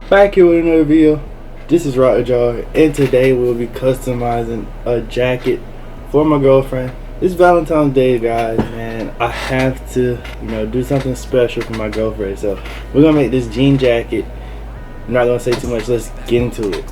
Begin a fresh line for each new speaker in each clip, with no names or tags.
Back here with another video. This is Rock the Jar, and today we'll be customizing a jacket for my girlfriend. It's Valentine's Day, guys, man. I have to, do something special for my girlfriend. So we're gonna make this jean jacket. I'm not gonna say too much. Let's get into it.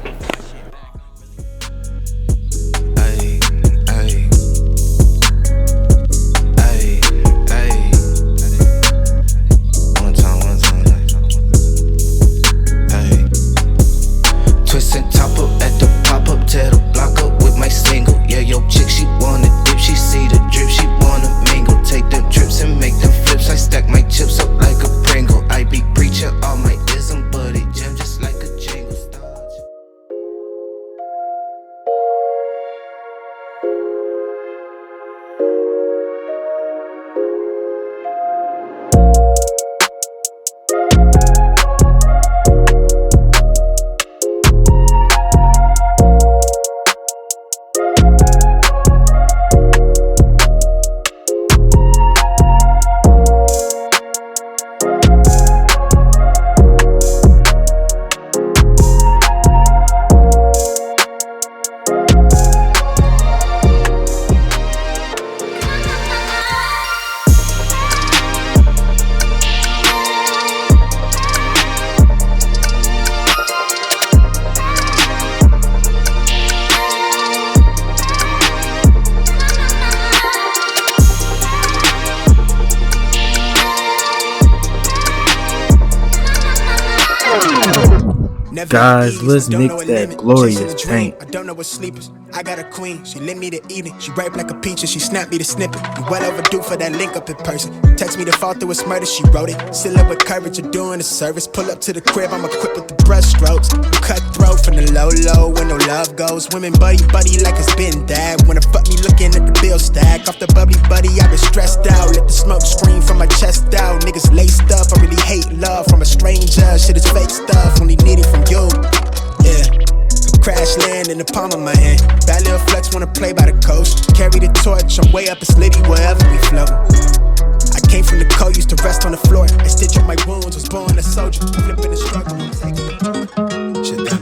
Guys, let's mix that glorious paint.
I don't know what sleepers. I got a queen, she lit me the evening. She ripe like a peach and she snapped me the snippet. You well overdue for that link up in person. Text me to fall through a murder, she wrote it. Still up with courage, you're doing a service. Pull up to the crib, I'm equipped with the brush strokes. Cutthroat from the low, where no love goes. Women buddy like it's been that. Wanna fuck me looking at the bill stack. Off the bubbly buddy, I've been stressed out. Let the smoke scream from my chest out. Niggas laced up, I really hate love from a stranger. Shit is fake stuff, only need it from you. Yeah, crash land in the palm of my hand. Bad little flex, wanna play by the coast. Carry the torch, I'm way up a slitty wherever we float. I came from the cold, used to rest on the floor. I stitch up my wounds, was born a soldier. Flipping the structure, I'm taking it. Shit done.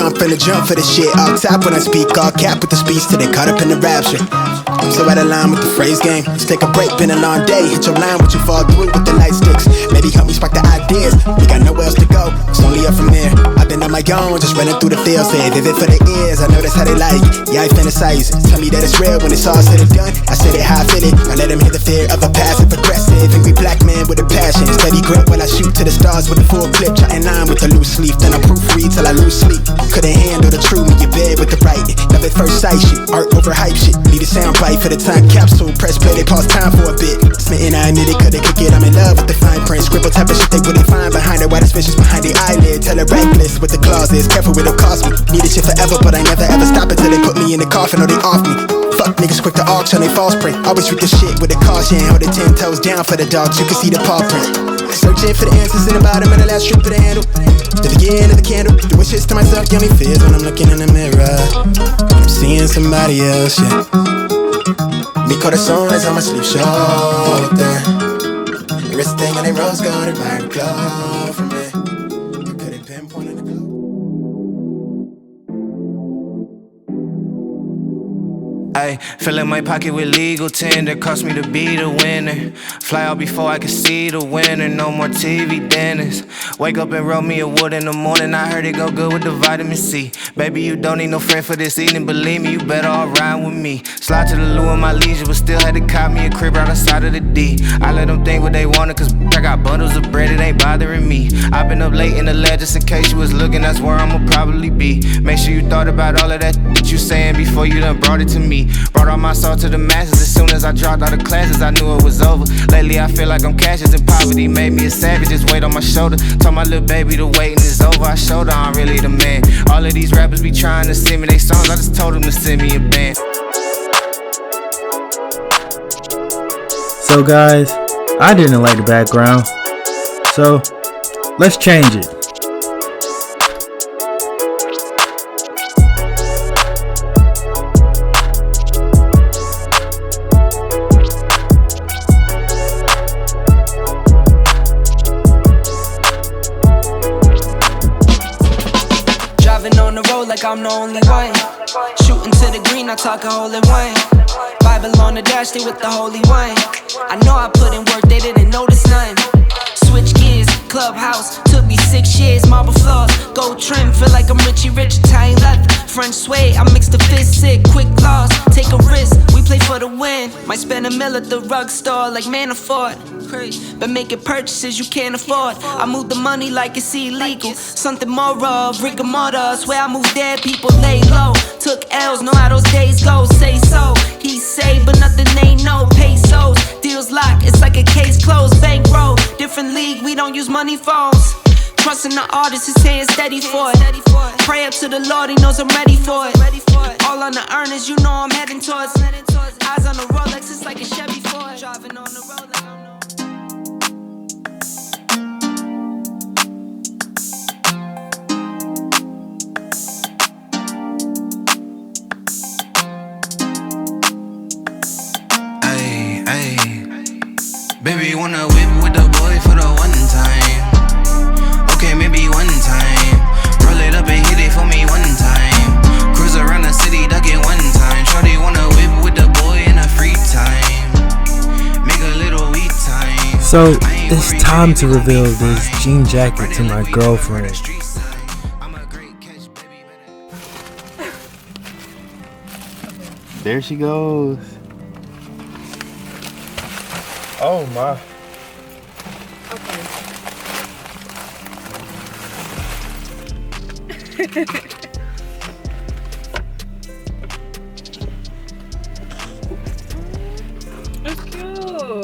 I'm finna jump for the shit. All top when I speak, all cap with the speech till they caught up in the rapture. I'm so out of line with the phrase game. Let's take a break, been a long day. Hit your line, what you fall through with the light sticks. Maybe help me spark the ideas. We got nowhere else to go, it's only up from there. I've been on my own, just running through the field. Say vivid for the ears, I know that's how they like it. Yeah, I fantasize it. Tell me that it's real when it's all said and done. I said it how I feel it. I let them hear the fear of a passive aggressive angry black man with a passion. Steady grip when I shoot to the stars with a full clip. Jotting line with the loose leaf, then I proofread till I lose sleep. Couldn't handle the truth in your bed with the writing. Love at first sight shit, art over hype shit. Need a sound bite for the time capsule. Press play, they pause time for a bit. Smitten, I admit it, couldn't kick it. I'm in love with the fine print. Scribble type of shit they wouldn't find behind it. Why the suspicious behind the eyelid? Tell her reckless with the clauses. Careful with it cost me. Need this shit forever, but I never ever stop until they put me in the coffin or they off me. Fuck niggas quick to auction, they false print. Always treat this shit with a caution. Hold it 10 toes down for the dogs, you can see the paw print. Searching for the answers in the bottom of the last strip of the handle. To the end of the candle, doing shits to myself, give me fears when I'm looking in the mirror. I'm seeing somebody else, yeah. Mi corazón is on my sleeve shoulder. The wrist thing and they rose gold and my glow from me. I couldn't pinpoint in the glow.
Ay, filling my pocket with legal tender. Cost me to be the winner. Fly out before I could see the winner. No more TV dinners. Wake up and roll me a wood in the morning. I heard it go good with the vitamin C. Baby, you don't need no friend for this evening. Believe me, you better all ride with me. Slide to the loo in my leisure, but still had to cop me a crib right outside of the D. I let them think what they wanted, cause I got bundles of bread, it ain't bothering me. I've been up late in the lab just in case you was looking, that's where I'ma probably be. Make sure you thought about all of that you saying before you done brought it to me. Brought all my soul to the masses. As soon as I dropped out of classes, I knew it was over. Lately I feel like I'm cashes in poverty. Made me a savage, just weight on my shoulder. Told my little baby the waiting is over. I showed her I'm really the man. All of these rappers be trying to send me they songs, I just told them to send me a band.
So guys, I didn't like the background, so let's change it.
like I'm the only one. Shooting to the green, I talk a hole in one. Bible on the dash, they with the Holy One. I know I put in work, they didn't notice none. Switch gears, clubhouse, took me 6 years, marble floors, gold trim, feel like I'm Richie Rich, Italian leather, French suede, I mix the fist sick, quick loss, take a risk, we play for the win, might spend $1 million at the rug store like Manafort, but making purchases you can't afford, I move the money like it's illegal, something more of rigor mortis, where I move dead people lay low, took L's, know how those days go, say so, he say, but nothing ain't no pesos, deals locked, it's like a case closed, bankroll, different league, we don't use money phones. Trusting the artist, his hands steady for it. Pray up to the Lord, he knows I'm ready for it. All on the earnest, you know I'm heading towards. Eyes on the Rolex, it's like a Chevy Ford. Driving on the road like I'm
Baby, you wanna whip with the boy for the one time. Okay, maybe one time. Roll it up and hit it for me one time. Cruise around the city, duck it one time. Shorty wanna whip with the boy in a free time. Make a little weed time.
So, it's time to reveal this jean jacket to my girlfriend.
There she goes. Oh my.
It's cute.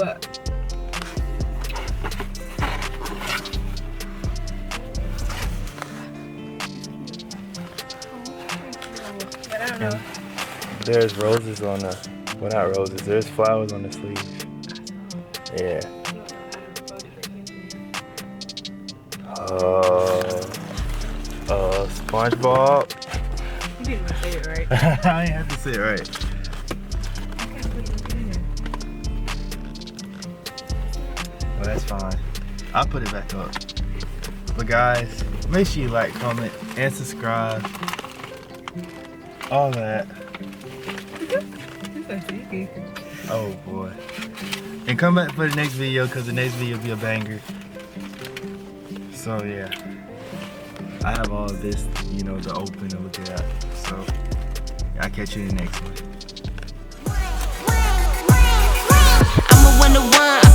But I don't know.
There's roses on the, well not roses, there's flowers on the sleeve. Yeah. SpongeBob.
You didn't even say it right.
I ain't have to say it right. Well, that's fine. I'll put it back up. But guys, make sure you like, comment, and subscribe. All that. Oh boy. And come back for the next video, because the next video will be a banger. So yeah. I have all of this, you know, to open and look at that. So I'll catch you in the next one.
I'm a 1-to-1.